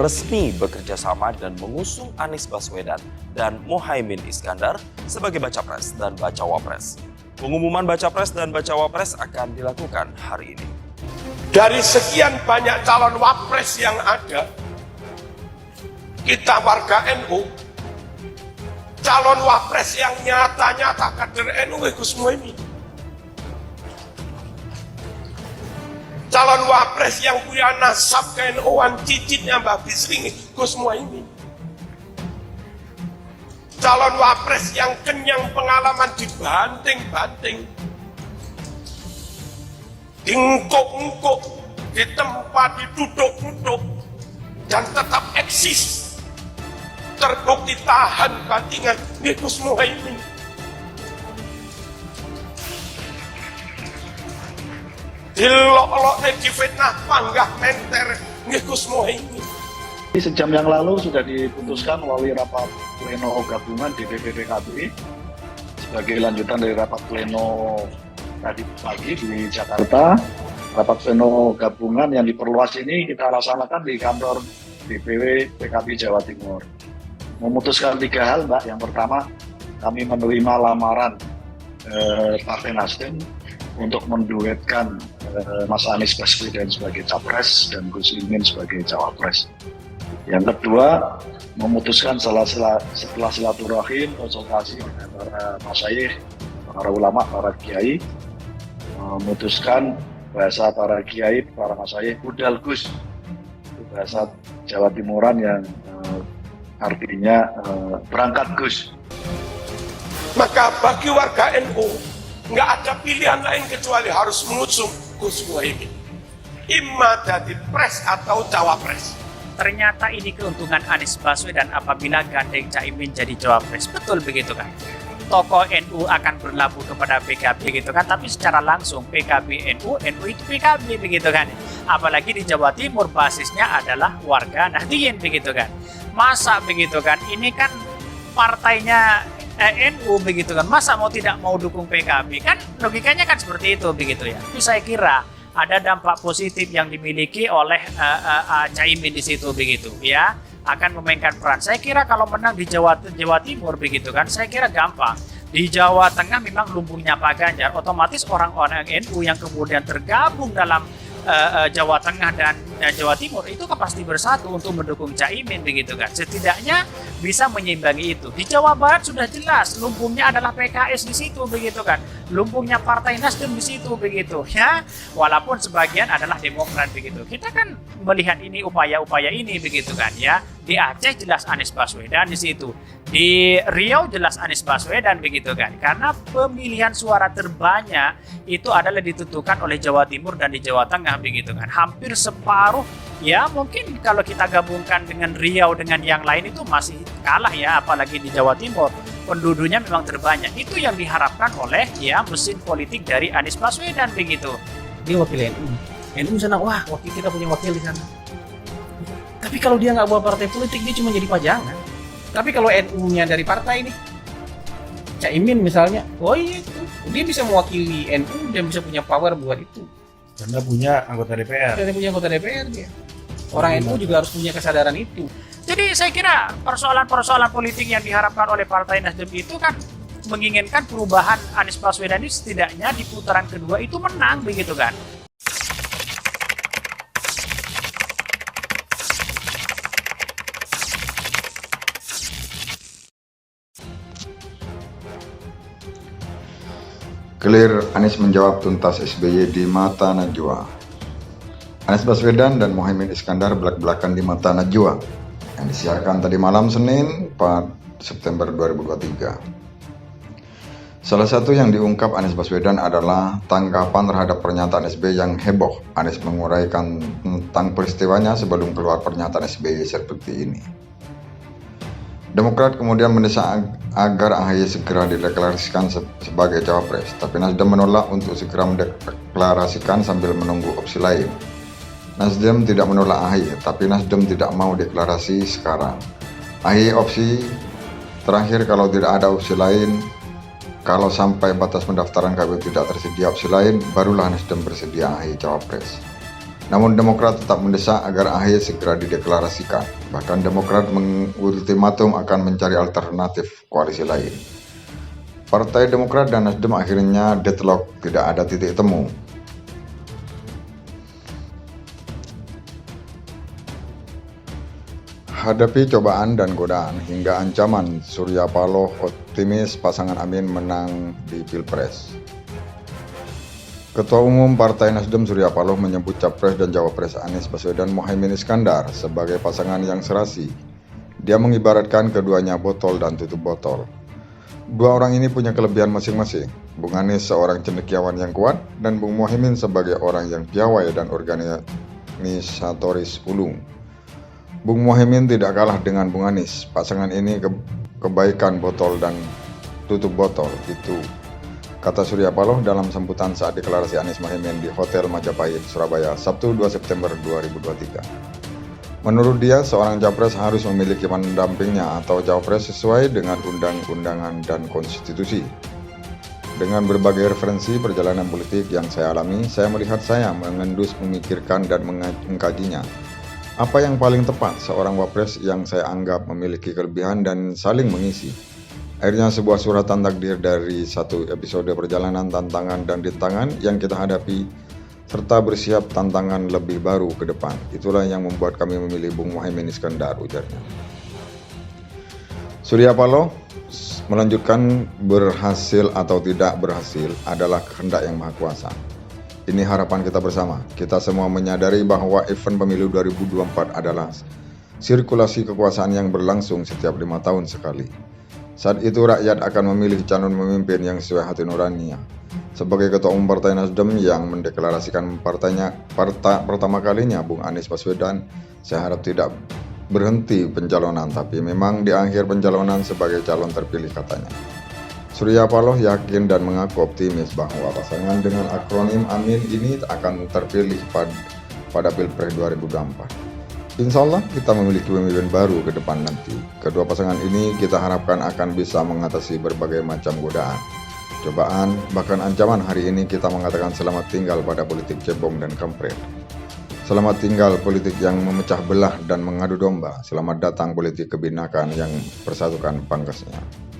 resmi bekerja sama dan mengusung Anies Baswedan dan Muhaimin Iskandar sebagai Baca Pres dan Bacawa Pres. Pengumuman Baca Pres dan Bacawa Pres akan dilakukan hari ini. Dari sekian banyak calon wapres yang ada, kita warga NU, calon wapres yang nyata-nyata kader NU Gus Muhaimin. Calon wapres yang punya nasab ke NU-an cicitnya Mbak Bisri Gus Muhaimin. Calon wapres yang kenyang pengalaman dibanting-banting, diengkuk-engkuk, ditempa, diduduk-duduk, dan tetap eksis. Terbukti tahan bantingan Gus Muhaimin. Dilok-lok difitnah panggah menter Gus Muhaimin. Sejam yang lalu sudah diputuskan melalui rapat pleno gabungan DPP PKB sebagai lanjutan dari rapat pleno tadi pagi di Jakarta. Rapat pleno gabungan yang diperluas ini kita laksanakan di kantor DPW PKB Jawa Timur. Memutuskan 3 hal, Mbak. Yang pertama, kami menerima lamaran Partai Nasdem untuk menduetkan Mas Anies Baswedan sebagai Capres dan Gus Imin sebagai Cawapres. Yang kedua, memutuskan setelah silaturahim, konsultasi dengan para masyayikh, para ulama, para kiai, memutuskan bahasa para kiai, para masyayikh, budal Gus, itu bahasa Jawa Timuran yang artinya berangkat Gus. Maka bagi warga NU, nggak ada pilihan lain kecuali harus mengusung Gus Muhaimin. Imma jadi pres atau cawapres. Ternyata ini keuntungan Anies Baswedan apabila gandeng Caimin jadi cawapres. Betul begitu kan? Tokoh NU akan berlabuh kepada PKB gitu kan, tapi secara langsung PKB NU, NU itu PKB begitu kan. Apalagi di Jawa Timur basisnya adalah warga Nahdliyin begitu kan. Masa begitu kan? Ini kan partainya NU begitu kan, masa tidak mau dukung PKB kan, logikanya kan seperti itu begitu ya. Tapi saya kira ada dampak positif yang dimiliki oleh Caimin di situ begitu ya, akan memainkan peran. Saya kira kalau menang di Jawa Timur begitu kan, saya kira gampang. Di Jawa Tengah memang lumbungnya Pak Ganjar, otomatis orang-orang NU yang kemudian tergabung dalam Jawa Tengah dan Jawa Timur itu kan pasti bersatu untuk mendukung Caimin begitu kan. Setidaknya bisa menyeimbangi itu. Di Jawa Barat sudah jelas lumbungnya adalah PKS di situ begitu kan. Lumbungnya Partai Nasdem di situ begitu ya. Walaupun sebagian adalah Demokrat begitu. Kita kan melihat ini upaya-upaya ini begitu kan ya. Di Aceh jelas Anies Baswedan di situ. Di Riau jelas Anies Baswedan begitu kan. Karena pemilihan suara terbanyak itu adalah ditentukan oleh Jawa Timur dan di Jawa Tengah begitu kan. Hampir separuh ya, mungkin kalau kita gabungkan dengan Riau dengan yang lain itu masih kalah ya, apalagi di Jawa Timur penduduknya memang terbanyak. Itu yang diharapkan oleh ya mesin politik dari Anies Baswedan begitu. Dia wakil NU. NU sana, wah wakil kita punya wakil di sana. Tapi kalau dia nggak bawa partai politik, dia cuma jadi pajangan. Tapi kalau NU-nya dari partai ini, Caimin misalnya, oh iya itu, dia bisa mewakili NU dan bisa punya power buat itu. Karena punya anggota DPR. Karena punya anggota DPR dia. Orang NU juga harus punya kesadaran itu. Jadi saya kira persoalan-persoalan politik yang diharapkan oleh Partai Nasdem itu kan menginginkan perubahan Anies Baswedan ini setidaknya di putaran kedua itu menang begitu kan. Clear, Anies menjawab tuntas SBY di mata Najwa. Anies Baswedan dan Muhaimin Iskandar belak-belakan di mata Najwa yang disiarkan tadi malam Senin 4 September 2023. Salah satu yang diungkap Anies Baswedan adalah tanggapan terhadap pernyataan SBY yang heboh. Anies menguraikan tentang peristiwanya sebelum keluar pernyataan SBY seperti ini. Demokrat kemudian mendesak agar AHY segera dideklarasikan sebagai cawapres, tapi Nasdem menolak untuk segera mendeklarasikan sambil menunggu opsi lain. Nasdem tidak menolak AHY, tapi Nasdem tidak mau deklarasi sekarang. AHY opsi terakhir kalau tidak ada opsi lain. Kalau sampai batas pendaftaran KPU tidak tersedia opsi lain, barulah Nasdem bersedia AHY cawapres. Namun Demokrat tetap mendesak agar AHY segera dideklarasikan. Bahkan Demokrat mengultimatum akan mencari alternatif koalisi lain. Partai Demokrat dan Nasdem akhirnya deadlock, tidak ada titik temu. Hadapi cobaan dan godaan hingga ancaman, Surya Paloh optimis pasangan Amin menang di Pilpres. Ketua Umum Partai Nasdem Surya Paloh menyebut Capres dan Cawapres Anies Baswedan Mohaimin Iskandar sebagai pasangan yang serasi. Dia mengibaratkan keduanya botol dan tutup botol. Dua orang ini punya kelebihan masing-masing. Bung Anies seorang cendekiawan yang kuat dan Bung Mohaimin sebagai orang yang piawai dan organisatoris ulung. Bung Mohaimin tidak kalah dengan Bung Anies. Pasangan ini kebaikan botol dan tutup botol itu, kata Surya Paloh dalam sambutan saat deklarasi Anies Mohaimin di Hotel Majapahit, Surabaya, Sabtu 2 September 2023. Menurut dia, seorang capres harus memiliki pendampingnya atau cawapres sesuai dengan undang-undangan dan konstitusi. Dengan berbagai referensi perjalanan politik yang saya alami, saya melihat saya mengendus, memikirkan, dan mengkajinya. Apa yang paling tepat seorang wapres yang saya anggap memiliki kelebihan dan saling mengisi. Akhirnya sebuah suratan takdir dari satu episode perjalanan tantangan dan rintangan yang kita hadapi, serta bersiap tantangan lebih baru ke depan. Itulah yang membuat kami memilih Bung Mohaimin Iskandar, ujarnya. Surya Paloh melanjutkan, berhasil atau tidak berhasil adalah kehendak Yang Maha Kuasa. Ini harapan kita bersama. Kita semua menyadari bahwa event pemilu 2024 adalah sirkulasi kekuasaan yang berlangsung setiap 5 tahun sekali. Saat itu rakyat akan memilih calon pemimpin yang sesuai hati nuraninya. Sebagai Ketua Umum Partai Nasdem yang mendeklarasikan partainya pertama kalinya, Bung Anies Baswedan, saya harap tidak berhenti pencalonan, tapi memang di akhir pencalonan sebagai calon terpilih, katanya. Surya Paloh yakin dan mengaku optimis bahwa pasangan dengan akronim Amin ini akan terpilih pada Pilpres 2024. Insya Allah kita memiliki pemimpin baru ke depan nanti. Kedua pasangan ini kita harapkan akan bisa mengatasi berbagai macam godaan, cobaan, bahkan ancaman. Hari ini kita mengatakan selamat tinggal pada politik cebong dan kampret. Selamat tinggal politik yang memecah belah dan mengadu domba. Selamat datang politik kebinakan yang persatukan pangkasnya.